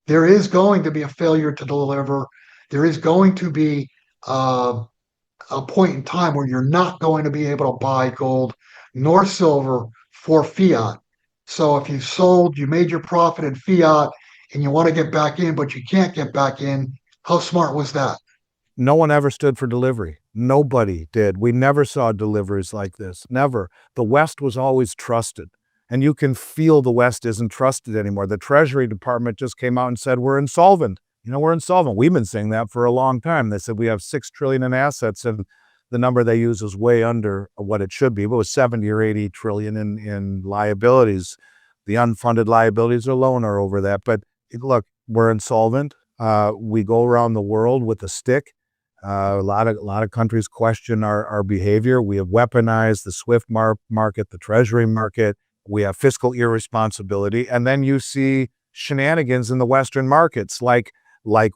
there is going to be a failure to deliver. There is going to be uh, a point in time where you're not going to be able to buy gold nor silver for fiat. So if you sold, you made your profit in fiat and you want to get back in, but you can't get back in, how smart was that? No one ever stood for delivery. Nobody did. We never saw deliveries like this. Never. The West was always trusted. And you can feel the West isn't trusted anymore. The Treasury Department just came out and said, we're insolvent. We're insolvent. We've been saying that for a long time. They said we have 6 trillion in assets, and the number they use is way under what it should be. But it was 70 or 80 trillion in liabilities. The unfunded liabilities alone are over that. But look, we're insolvent. We go around the world with a stick. A lot of countries question our behavior. We have weaponized the SWIFT market, the Treasury market. We have fiscal irresponsibility, and then you see shenanigans in the Western markets, like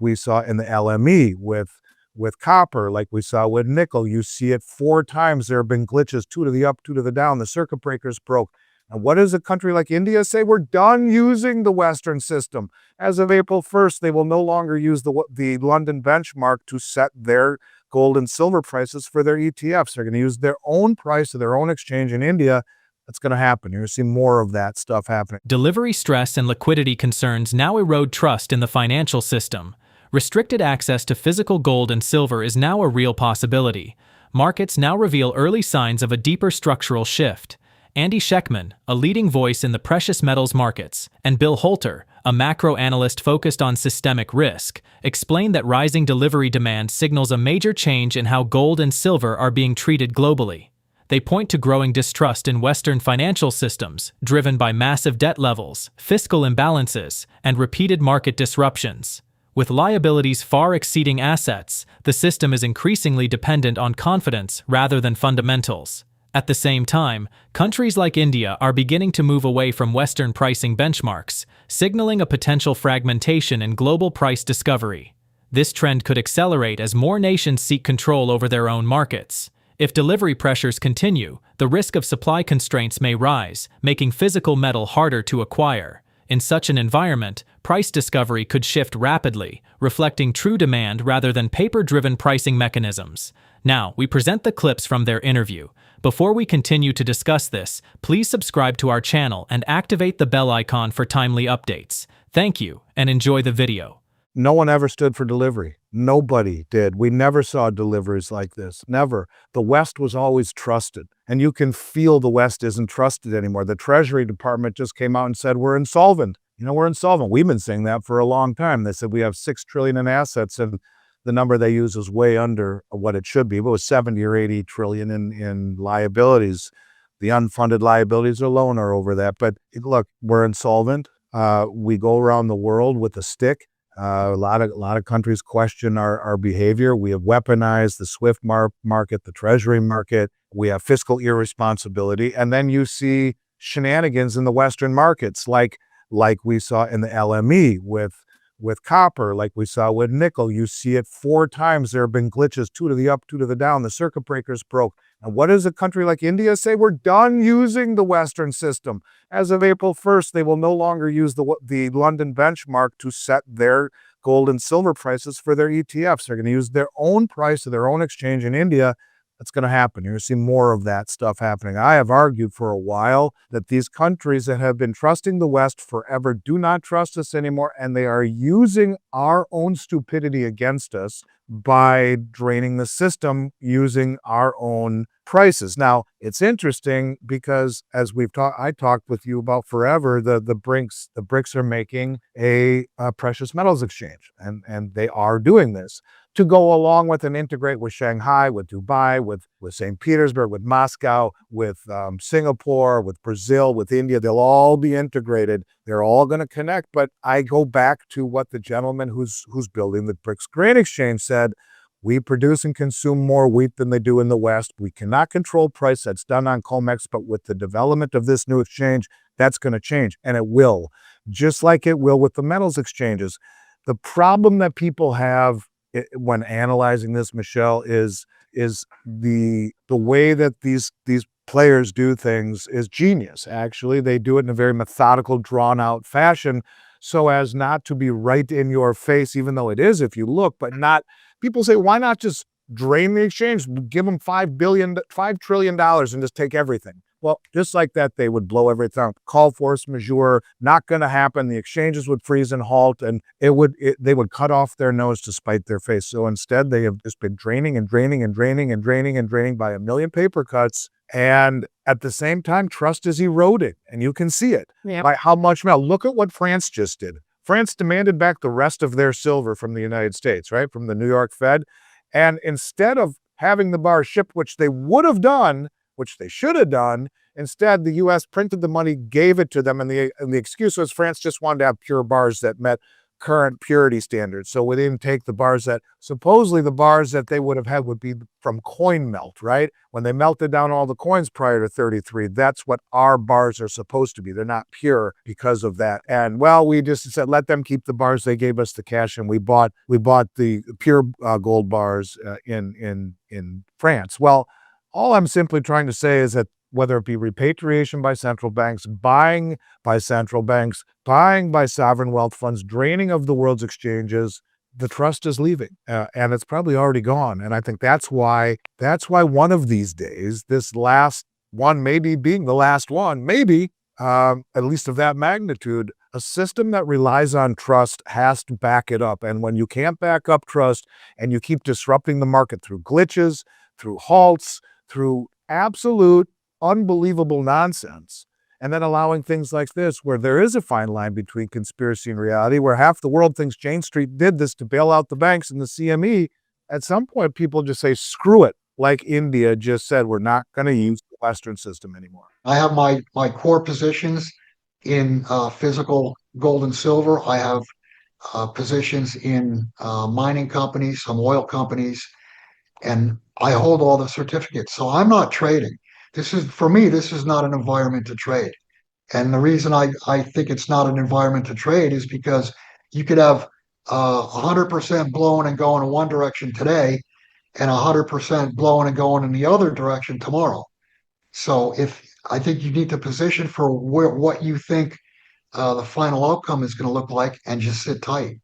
we saw in the LME with copper, like we saw with nickel. You see it 4 times. There have been glitches, 2 to the up, 2 to the down. The circuit breakers broke. And what does a country like India say? We're done using the Western system. As of April 1st, they will no longer use the London benchmark to set their gold and silver prices for their ETFs. They're going to use their own price of their own exchange in India. That's going to happen. You're going to see more of that stuff happening. Delivery stress and liquidity concerns now erode trust in the financial system. Restricted access to physical gold and silver is now a real possibility. Markets now reveal early signs of a deeper structural shift. Andy Schectman, a leading voice in the precious metals markets, and Bill Holter, a macro analyst focused on systemic risk, explain that rising delivery demand signals a major change in how gold and silver are being treated globally. They point to growing distrust in Western financial systems, driven by massive debt levels, fiscal imbalances, and repeated market disruptions. With liabilities far exceeding assets, the system is increasingly dependent on confidence rather than fundamentals. At the same time, countries like India are beginning to move away from Western pricing benchmarks, signaling a potential fragmentation in global price discovery. This trend could accelerate as more nations seek control over their own markets. If delivery pressures continue, the risk of supply constraints may rise, making physical metal harder to acquire. In such an environment, price discovery could shift rapidly, reflecting true demand rather than paper-driven pricing mechanisms. Now, we present the clips from their interview. Before we continue to discuss this, please subscribe to our channel and activate the bell icon for timely updates. Thank you, and enjoy the video. No one ever stood for delivery. Nobody did. We never saw deliveries like this. Never. The West was always trusted. And you can feel the West isn't trusted anymore. The Treasury Department just came out and said, we're insolvent. We're insolvent. We've been saying that for a long time. They said we have 6 trillion in assets, and the number they use is way under what it should be. But it was 70 or 80 trillion in liabilities. The unfunded liabilities alone are over that. But look, we're insolvent. We go around the world with a stick. A lot of countries question our behavior. We have weaponized the SWIFT market, the Treasury market. We have fiscal irresponsibility. And then you see shenanigans in the Western markets, like we saw in the LME with copper, like we saw with nickel. You see it 4 times. There have been glitches, 2 to the up, 2 to the down. The circuit breakers broke. And what does a country like India say? We're done using the Western system. As of April 1st, they will no longer use the London benchmark to set their gold and silver prices for their ETFs. They're going to use their own price of their own exchange in India. That's going to happen. You're going to see more of that stuff happening. I have argued for a while that these countries that have been trusting the West forever do not trust us anymore, and they are using our own stupidity against us by draining the system using our own prices. Now, it's interesting because as I talked with you about forever, the BRICS are making a precious metals exchange, and they are doing this to go along with and integrate with Shanghai, with Dubai, with St. Petersburg, with Moscow, with Singapore, with Brazil, with India. They'll all be integrated. They're all going to connect. But I go back to what the gentleman who's building the BRICS grain exchange said. We produce and consume more wheat than they do in the West. We cannot control price. That's done on COMEX. But with the development of this new exchange, that's going to change. And it will, just like it will with the metals exchanges. The problem that people have when analyzing this, Michelle, is the way that these players do things is genius. Actually, they do it in a very methodical, drawn out fashion so as not to be right in your face, even though it is if you look, but not, people say, why not just drain the exchange, give them $5 trillion and just take everything? Well, just like that, they would blow everything, call force majeure, not going to happen. The exchanges would freeze and halt, and they would cut off their nose to spite their face. So instead, they have just been draining and draining and draining and draining and draining by a million paper cuts. And at the same time, trust is eroding, and you can see it by how much. Now, look at what France just did. France demanded back the rest of their silver from the United States, right, from the New York Fed. And instead of having the bars shipped, which they would have done, which they should have done, instead, the U.S. printed the money, gave it to them, and the excuse was France just wanted to have pure bars that met current purity standards. So we didn't take the bars that, supposedly the bars that they would have had would be from coin melt, right? When they melted down all the coins prior to 33, that's what our bars are supposed to be. They're not pure because of that. And well, we just said, let them keep the bars. They gave us the cash, and we bought the pure gold bars in France. Well, all I'm simply trying to say is that whether it be repatriation by central banks, buying by central banks, buying by sovereign wealth funds, draining of the world's exchanges, the trust is leaving, and it's probably already gone. And I think that's why one of these days, this last one maybe being the last one, maybe, at least of that magnitude, a system that relies on trust has to back it up. And when you can't back up trust and you keep disrupting the market through glitches, through halts, through absolute unbelievable nonsense, and then allowing things like this, where there is a fine line between conspiracy and reality, where half the world thinks Jane Street did this to bail out the banks and the CME, at some point people just say, screw it, like India just said, we're not going to use the Western system anymore. I have my core positions in physical gold and silver. I have positions in mining companies, some oil companies, and I hold all the certificates. So I'm not trading. For me, this is not an environment to trade. And the reason I think it's not an environment to trade is because you could have 100% blowing and going in one direction today and 100% blowing and going in the other direction tomorrow. So I think you need to position for what you think the final outcome is going to look like, and just sit tight.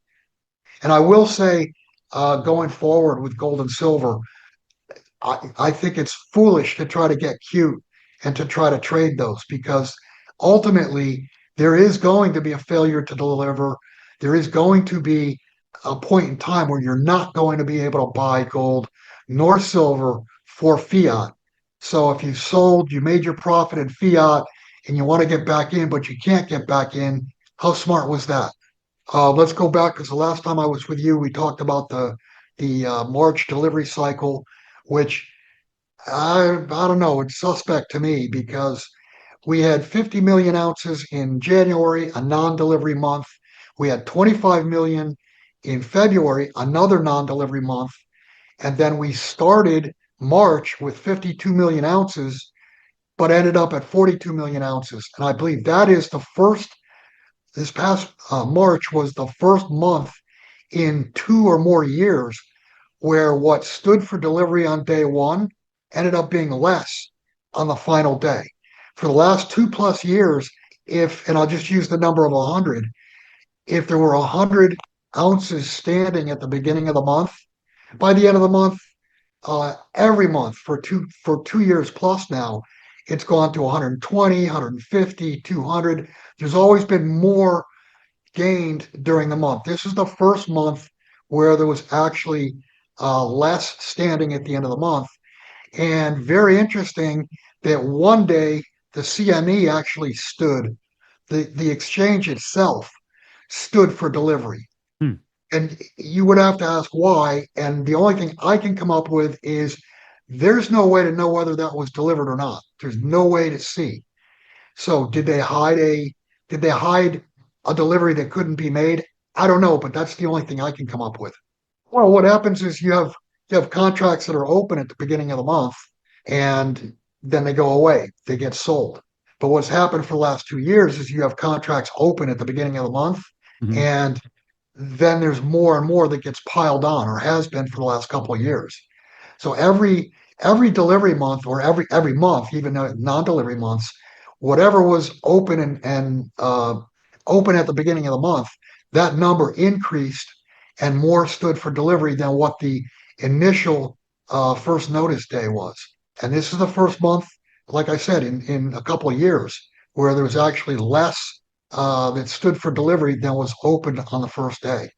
And I will say, going forward with gold and silver, I think it's foolish to try to get cute and to try to trade those, because ultimately there is going to be a failure to deliver. There is going to be a point in time where you're not going to be able to buy gold nor silver for fiat. So if you sold, you made your profit in fiat and you want to get back in, but you can't get back in, how smart was that? Let's go back, because the last time I was with you, we talked about the March delivery cycle, which I don't know, it's suspect to me, because we had 50 million ounces in January, a non-delivery month. We had 25 million in February, another non-delivery month. And then we started March with 52 million ounces, but ended up at 42 million ounces. And I believe that is this past March was the first month in 2 or more years where what stood for delivery on day one ended up being less on the final day. For the last 2+ years, and I'll just use the number of 100, if there were 100 ounces standing at the beginning of the month, by the end of the month, every month for 2 years plus now, it's gone to 120, 150, 200. There's always been more gained during the month. This is the first month where there was actually less standing at the end of the month. And very interesting that one day the CME actually stood, the exchange itself stood for delivery. And you would have to ask why. And the only thing I can come up with is there's no way to know whether that was delivered or not. There's no way to see. So did they hide a delivery that couldn't be made? I don't know, but that's the only thing I can come up with. Well, what happens is you have contracts that are open at the beginning of the month, and then they go away. They get sold. But what's happened for the last 2 years is you have contracts open at the beginning of the month, and then there's more and more that gets piled on, or has been for the last couple of years. So every delivery month, or every month, even non-delivery months, whatever was open and open at the beginning of the month, that number increased and more stood for delivery than what the initial first notice day was. And this is the first month, like I said, in a couple of years where there was actually less that stood for delivery than was opened on the first day.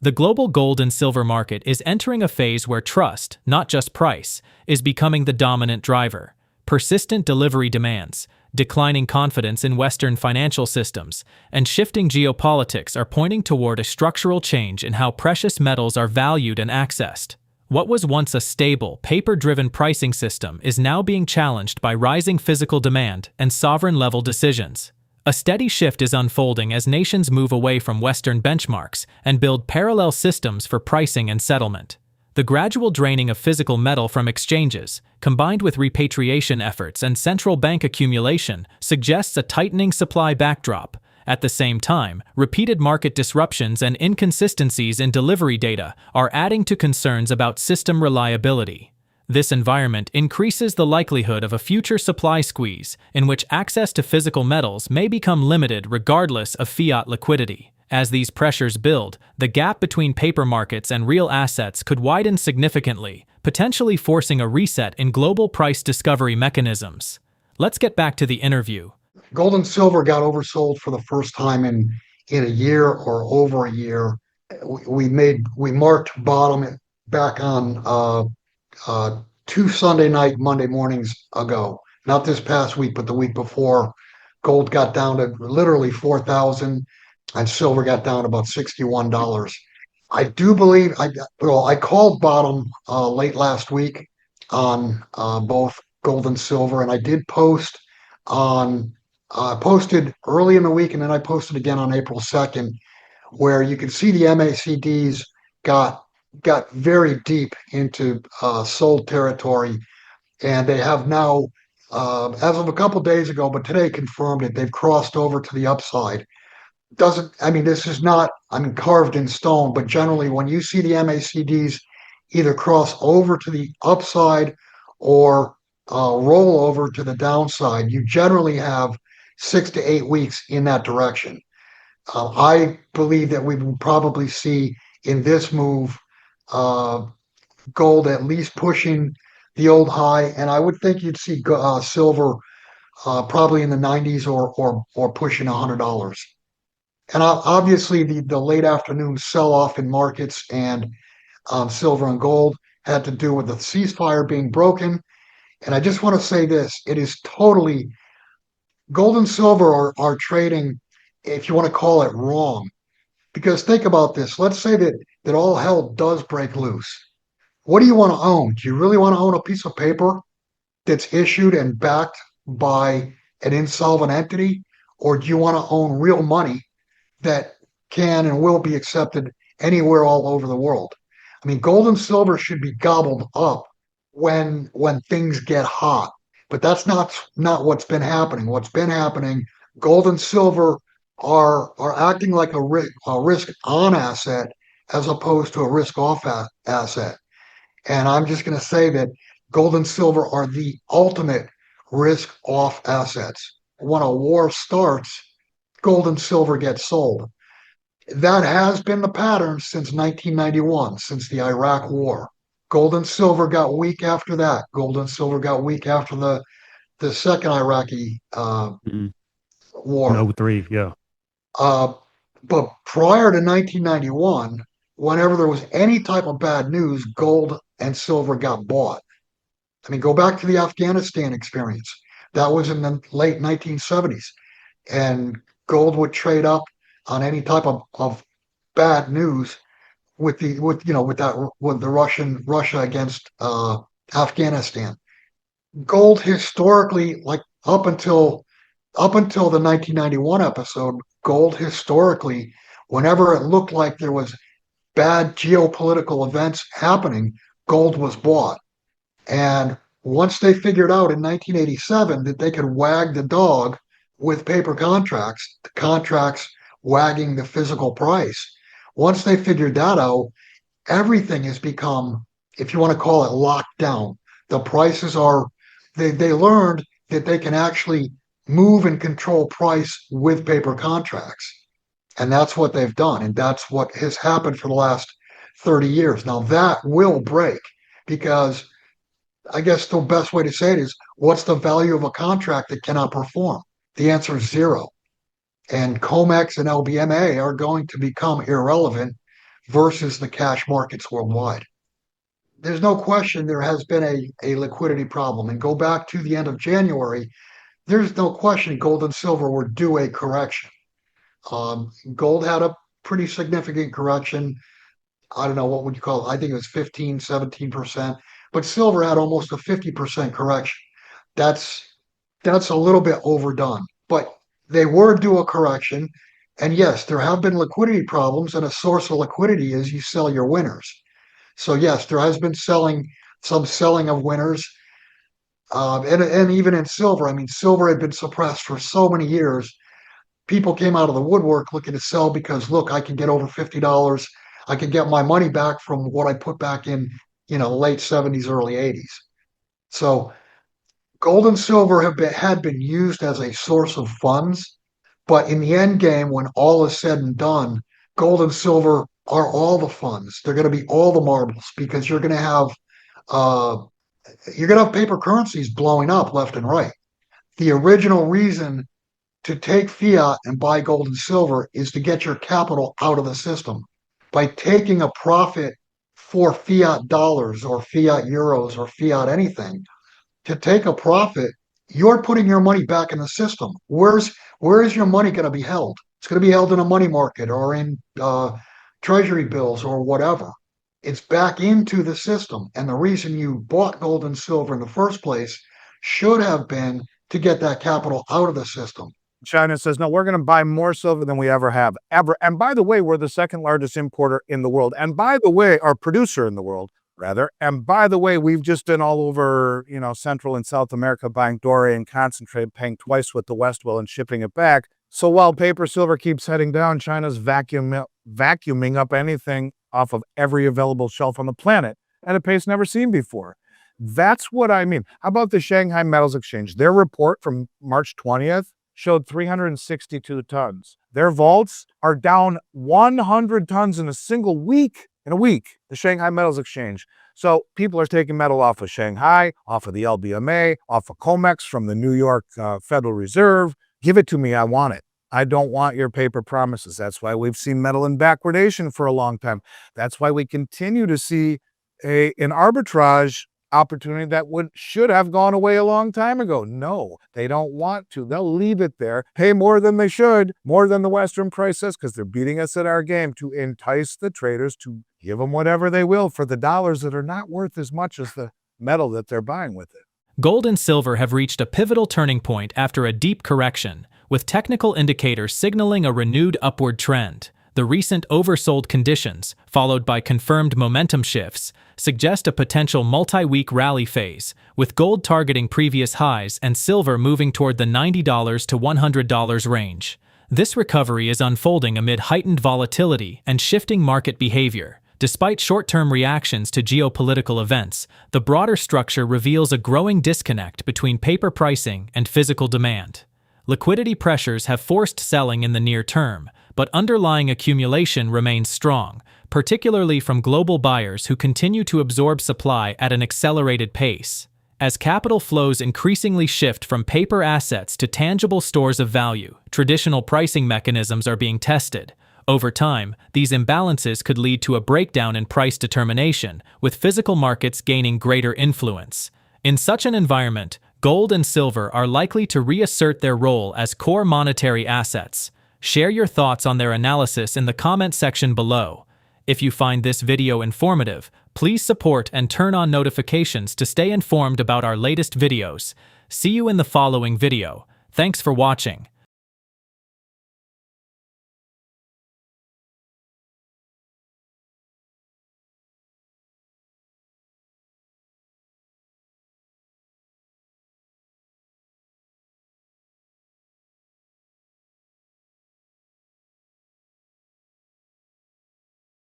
The global gold and silver market is entering a phase where trust, not just price, is becoming the dominant driver. Persistent delivery demands, declining confidence in Western financial systems, and shifting geopolitics are pointing toward a structural change in how precious metals are valued and accessed. What was once a stable, paper-driven pricing system is now being challenged by rising physical demand and sovereign-level decisions. A steady shift is unfolding as nations move away from Western benchmarks and build parallel systems for pricing and settlement. The gradual draining of physical metal from exchanges, combined with repatriation efforts and central bank accumulation, suggests a tightening supply backdrop. At the same time, repeated market disruptions and inconsistencies in delivery data are adding to concerns about system reliability. This environment increases the likelihood of a future supply squeeze in which access to physical metals may become limited regardless of fiat liquidity. As these pressures build, the gap between paper markets and real assets could widen significantly, potentially forcing a reset in global price discovery mechanisms. Let's get back to the interview. Gold and silver got oversold for the first time in a year or over a year. We marked bottom back on two Sunday night, Monday mornings ago. Not this past week, but the week before. Gold got down to literally 4,000, and silver got down to about $61. I do believe I called bottom late last week on both gold and silver, and I did post on. Posted early in the week, and then I posted again on April 2nd, where you can see the MACDs got very deep into sold territory, and they have now, as of a couple days ago, but today confirmed it, they've crossed over to the upside. This is not, carved in stone, but generally when you see the MACDs either cross over to the upside or roll over to the downside, you generally have 6 to 8 weeks in that direction. I believe that we will probably see in this move gold at least pushing the old high, and I would think you'd see silver probably in the 90s or pushing $100. And obviously the late afternoon sell-off in markets and silver and gold had to do with the ceasefire being broken. And I just want to say this, it is totally, gold and silver are trading, if you want to call it, wrong. Because think about this. Let's say that all hell does break loose. What do you want to own? Do you really want to own a piece of paper that's issued and backed by an insolvent entity? Or do you want to own real money that can and will be accepted anywhere all over the world? Gold and silver should be gobbled up when things get hot. But that's not what's been happening. What's been happening, gold and silver are acting like a risk on asset as opposed to a risk off asset. And I'm just going to say that gold and silver are the ultimate risk off assets. When a war starts, gold and silver get sold. That has been the pattern since 1991, since the Iraq War. Gold and silver got weak after that. Gold and silver got weak after the second Iraqi war. No, 03, yeah. But prior to 1991, whenever there was any type of bad news, gold and silver got bought. Go back to the Afghanistan experience. That was in the late 1970s. And gold would trade up on any type of bad news with Russia against Afghanistan. Gold historically, like up until the 1991 episode, gold historically, whenever it looked like there was bad geopolitical events happening, gold was bought. And once they figured out in 1987 that they could wag the dog with paper contracts, the contracts wagging the physical price, once they figured that out, everything has become, if you want to call it, locked down. The prices are, they learned that they can actually move and control price with paper contracts. And that's what they've done. And that's what has happened for the last 30 years. Now, that will break because I guess the best way to say it is what's the value of a contract that cannot perform? The answer is zero. And COMEX and LBMA are going to become irrelevant versus the cash markets worldwide. There's no question there has been a liquidity problem. And go back to the end of January, there's no question gold and silver were due a correction. Gold had a pretty significant correction. I don't know, what would you call it? I think it was 15, 17%, but silver had almost a 50% correction. That's that's a little bit overdone, but they were due a correction. And yes, there have been liquidity problems, and a source of liquidity is you sell your winners. So yes, there has been some selling of winners, and even in silver. I mean, silver had been suppressed for so many years. People came out of the woodwork looking to sell because look, I can get over $50. I can get my money back from what I put back in, late 70s, early 80s. So gold and silver had been used as a source of funds, but in the end game, when all is said and done, gold and silver are all the funds. They're going to be all the marbles because uh, you're going to have paper currencies blowing up left and right. The original reason to take fiat and buy gold and silver is to get your capital out of the system. By taking a profit for fiat dollars or fiat euros or fiat anything, to take a profit, you're putting your money back in the system. Where is your money going to be held? It's going to be held in a money market or in treasury bills or whatever. It's back into the system. And the reason you bought gold and silver in the first place should have been to get that capital out of the system. China says, no, we're going to buy more silver than we ever have, ever. And by the way, we're the second largest importer in the world. And by the way, our producer in the world, rather. And by the way, we've just been all over, Central and South America buying doré and concentrate, paying twice what the West will and shipping it back. So while paper silver keeps heading down, China's vacuuming up anything off of every available shelf on the planet at a pace never seen before. That's what I mean. How about the Shanghai Metals Exchange? Their report from March 20th showed 362 tons. Their vaults are down 100 tons in a single week. In a week, the Shanghai Metals Exchange. So people are taking metal off of Shanghai, off of the LBMA, off of COMEX from the New York Federal Reserve. Give it to me. I want it. I don't want your paper promises. That's why we've seen metal in backwardation for a long time. That's why we continue to see an arbitrage opportunity that should have gone away a long time ago. No, they don't want to. They'll leave it there, pay more than they should, more than the Western price says, because they're beating us at our game to entice the traders to give them whatever they will for the dollars that are not worth as much as the metal that they're buying with it. Gold and silver have reached a pivotal turning point after a deep correction, with technical indicators signaling a renewed upward trend. The recent oversold conditions, followed by confirmed momentum shifts, suggest a potential multi-week rally phase, with gold targeting previous highs and silver moving toward the $90 to $100 range. This recovery is unfolding amid heightened volatility and shifting market behavior. Despite short-term reactions to geopolitical events, the broader structure reveals a growing disconnect between paper pricing and physical demand. Liquidity pressures have forced selling in the near term, but underlying accumulation remains strong, particularly from global buyers who continue to absorb supply at an accelerated pace. As capital flows increasingly shift from paper assets to tangible stores of value, traditional pricing mechanisms are being tested. Over time, these imbalances could lead to a breakdown in price determination, with physical markets gaining greater influence. In such an environment, gold and silver are likely to reassert their role as core monetary assets. Share your thoughts on their analysis in the comment section below. If you find this video informative, please support and turn on notifications to stay informed about our latest videos. See you in the following video. Thanks for watching.